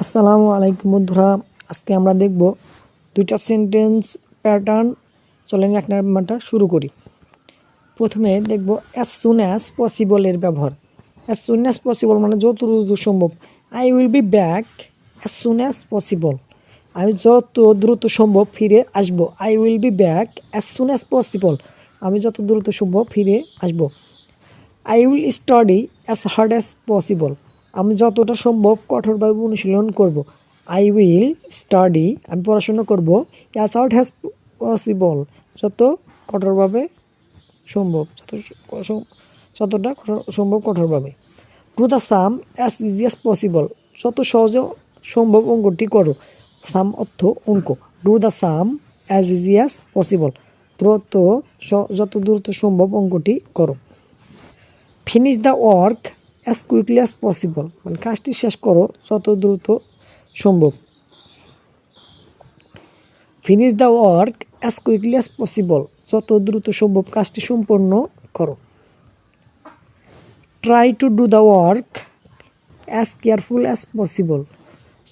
আসসালামু আলাইকুম বন্ধুরা, আজকে আমরা দেখব দুইটা সেন্টেন্স প্যাটার্ন। চলেন এক নাম্বারটা শুরু করি। প্রথমে দেখব অ্যাজ সুন অ্যাজ পসিবল এর ব্যবহার। অ্যাজ সুন অ্যাজ পসিবল মানে যত দ্রুত সম্ভব। I will be back as soon as possible, আমি যত দ্রুত সম্ভব ফিরে আসবো। I will be back as soon as possible, আমি যত দ্রুত সম্ভব ফিরে আসবো। I will study as hard as possible, আমি যতটা সম্ভব কঠোরভাবে অনুশীলন করব। আই উইল স্টাডি, আমি পড়াশোনা করব অ্যাজ হার্ড অ্যাজ পসিবল, যত কঠোরভাবে সম্ভব, যতটা সম্ভব কঠোরভাবে। Do the some as easy as possible, যত সহজে সম্ভব অঙ্কটি করো। সাম অর্থ অঙ্ক। Do the some as easy as possible, যত দ্রুত সম্ভব অঙ্কটি করো। Finish the work as quickly as possible, মানে কাজটি শেষ করো যত দ্রুত সম্ভব। Finish the work as quickly as possible, যত দ্রুত সম্ভব কাজটি সম্পন্ন করো। Try to do the work as careful as possible,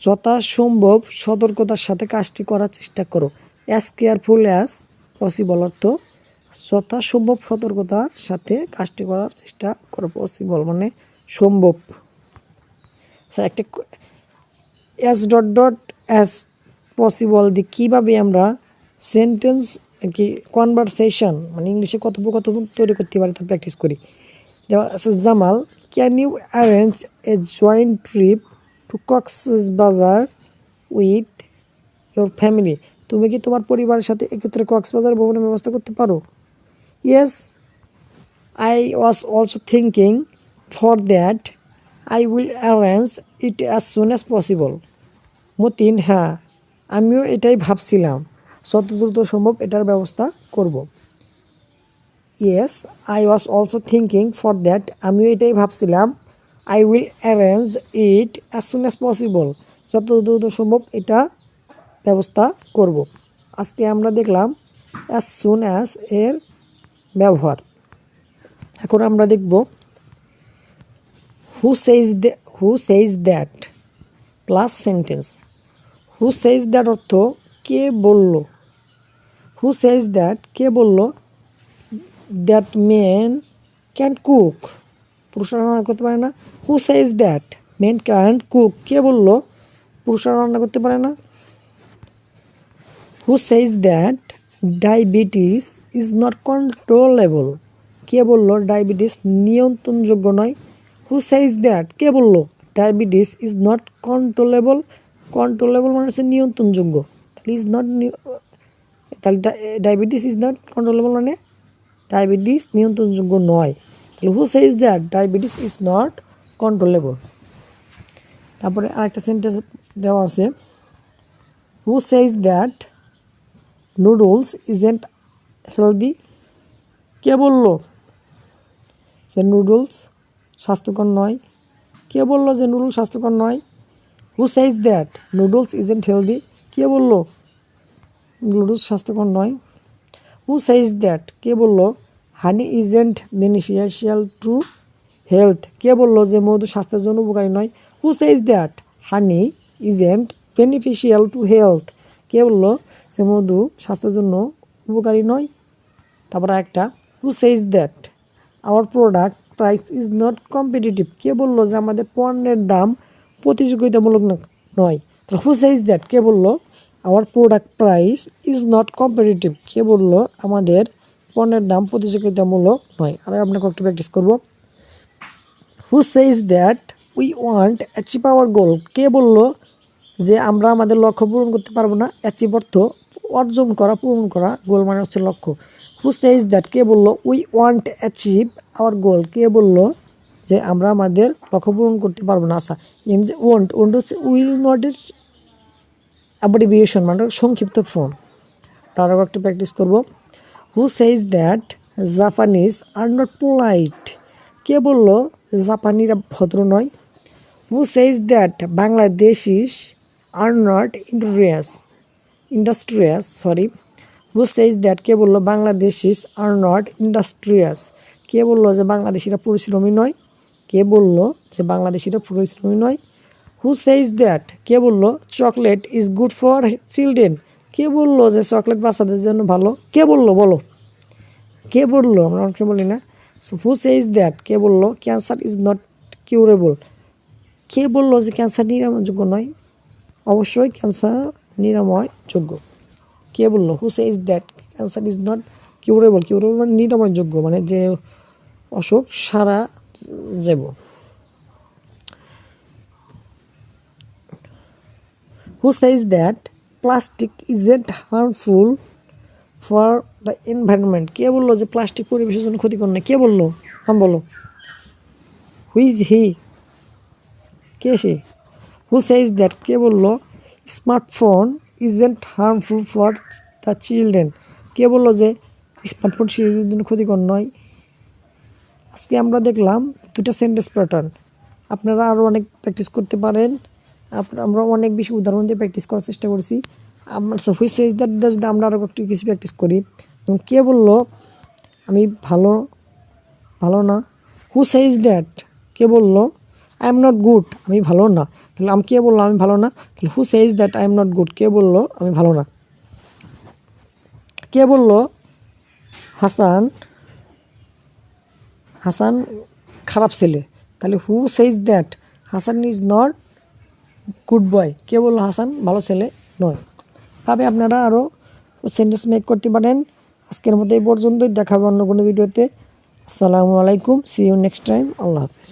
যথাসম্ভব সতর্কতার সাথে কাজটি করার চেষ্টা করো। অ্যাজ কেয়ারফুল অ্যাজ পসিবল অর্থ যথাসম্ভব সতর্কতার সাথে কাজটি করার চেষ্টা করো। পসিবল মানে সম্ভব। স্যার একটা as dot dot as possible দিয়ে কীভাবে আমরা সেন্টেন্স কি কনভারসেশন মানে ইংলিশে কথোপকথন তৈরি করতে পারি তা প্র্যাকটিস করি। দেওয়া আছে Jamal, can you arrange a joint trip to Cox's Bazar with your family, তুমি কি তোমার পরিবারের সাথে একত্রে কক্সবাজার ভ্রমণের ব্যবস্থা করতে পারো? Yes, I was also thinking for that, I will arrange it as soon as possible. Matin, হ্যাঁ আমিও এটাই ভাবছিলাম, যত দ্রুত সম্ভব এটার ব্যবস্থা করব। Yes, I was also thinking for that, আমিও এটাই ভাবছিলাম। I will arrange it as soon as possible, যত দ্রুত সম্ভব এটা ব্যবস্থা করব। আজকে আমরা দেখলাম অ্যাজ সুন অ্যাজ এর ব্যবহার। এখন আমরা দেখব who says that plus sentence. Who says that অর্থ কে বলল। হু সেইজ দ্যাট কে বলল। দ্যাট মেন ক্যান কুক, পুরুষরা রান্না করতে পারে না। Who says that men can cook, কে বলল পুরুষরা রান্না করতে পারে না। Who says that diabetes is not controllable, কে বলল ডায়াবেটিস নিয়ন্ত্রণযোগ্য নয়। হু সেইজ দ্যাট কে বলল diabetes is not controllable, controllable মানে হচ্ছে নিয়ন্ত্রণযোগ্য, তাহলে ইজ নট, তাহলে ডায়াবেটিস ইজ নট কন্ট্রোলেবল মানে ডায়াবেটিস নিয়ন্ত্রণযোগ্য নয়। তাহলে who says that diabetes is not controllable. তারপরে আরেকটা সেন্টেন্স দেওয়া আছে, who says that noodles isn't healthy, কে বলল যে নুডলস স্বাস্থ্যকর নয়। কে বলল যে নুডলস স্বাস্থ্যকর নয়। Who says that noodles isn't healthy, কে বলল নুডলস স্বাস্থ্যকর নয়। হু সেইজ দ্যাট কে বলল honey isn't beneficial to health, কে বলল যে মধু স্বাস্থ্যের জন্য উপকারী নয়। Who says that honey isn't beneficial to health, কে বলল যে মধু স্বাস্থ্যের জন্য উপকারী নয়। তারপর একটা who says that our product price is not competitive, কে বলল যে আমাদের পণ্যের দাম প্রতিযোগিতামূলক নয়। তাহলে হু সেইজ দ্যাট কে বলল our product price is not competitive, কে বলল আমাদের পণ্যের দাম প্রতিযোগিতামূলক নয়। আর আমরা কয়েকটা প্র্যাকটিস করব। Who says that we want achieve our goal, কে বলল যে আমরা আমাদের লক্ষ্য পূরণ করতে পারবো না। অ্যাচিভ অর্থ অর্জন করা, পূরণ করা, গোল মানে হচ্ছে লক্ষ্য। হু সেইজ দ্যাট কে বলল we want achieve our goal, কে বলল যে আমরা আমাদের লক্ষ্য পূরণ করতে পারবো না। আচ্ছা, ওয়ান্ট হচ্ছে উইল নট এর অ্যাব্রিভিয়েশন মানে সংক্ষিপ্ত ফর্ম। আরও একটা প্র্যাকটিস করব। Who says that Japanese are not polite, কে বলল জাপানিরা ভদ্র নয়। Who says that Bangladeshis are not industrious, who says that কে বলল বাংলাদেশিস আর নট ইন্ডাস্ট্রিয়াস, কে বলল যে বাংলাদেশিরা পরিশ্রমী নয়। কে বলল যে বাংলাদেশিরা পরিশ্রমী নয়। হু সেইজ দ্যাট, কে বললো chocolate is good for children, কে বললো যে চকলেট বাচ্চাদের জন্য ভালো, কে বললো বলো, কে বললো, আমরা অনেকে বলি না। সো হু সেইজ দ্যাট, কে বললো ক্যান্সার ইজ নট কিউরেবল, কে বললো যে ক্যান্সার নিরাময়যোগ্য নয়, অবশ্যই ক্যান্সার নিরাময়যোগ্য। কে বললো, who says that cancer is not curable, curable মানে নিরাময়যোগ্য, মানে যে অসুখ সারা যাব। Who says that plastic isn't harmful for the environment, কে বললো যে প্লাস্টিক পরিবেশের জন্য ক্ষতিকর নয়, কে বললো, নাম বলো। Who's he, K say. Who says that, কে বললো smartphone isn't harmful for the children, কে বললো যে স্মার্টফোন শিশুদের জন্য ক্ষতিকর নয়। আজকে আমরা দেখলাম দুটা সেন্টেন্স প্যাটার্ন, আপনারা আরও অনেক প্র্যাকটিস করতে পারেন। আমরা অনেক বেশি উদাহরণ দিয়ে প্র্যাকটিস করার চেষ্টা করছি। আমরা হুইচ সেইজ দ্যাট যদি আমরা আরও একটু কিছু প্র্যাকটিস করি, কে বললো আমি ভালো ভালো না, হু সেইজ দ্যাট, কে বললো আই এম নট গুড, আমি ভালো না, তাহলে আমি কে বললো আমি ভালো না, তাহলে who says that I am not good, কে বললো আমি ভালো না। কে বললো হাসান হাসান খারাপ ছেলে, তাহলে who says that Hasan is not good boy, কে বললো হাসান ভালো ছেলে নয়। ভাবে আপনারা আরও সেন্টেন্স মেক করতে পারেন। আজকের মতো এই পর্যন্তই, দেখাবে অন্য কোনো ভিডিওতে। আসসালামু আলাইকুম, সি ইউ নেক্সট টাইম, আল্লাহ হাফিজ।